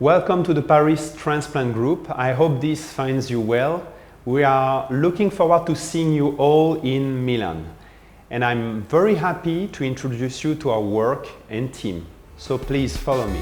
Welcome to the Paris Transplant group. I hope this finds you well. We are looking forward to seeing you all in Milan. And I'm very happy to introduce you to our work and team. So please follow me.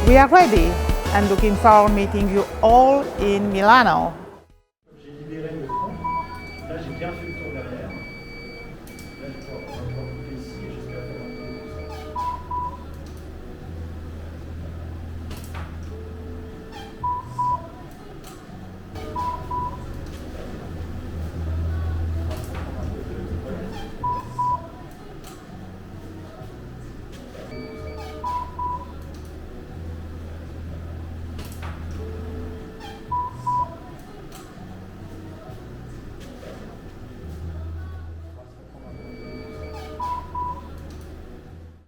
We are ready and looking forward to meeting you all in Milano.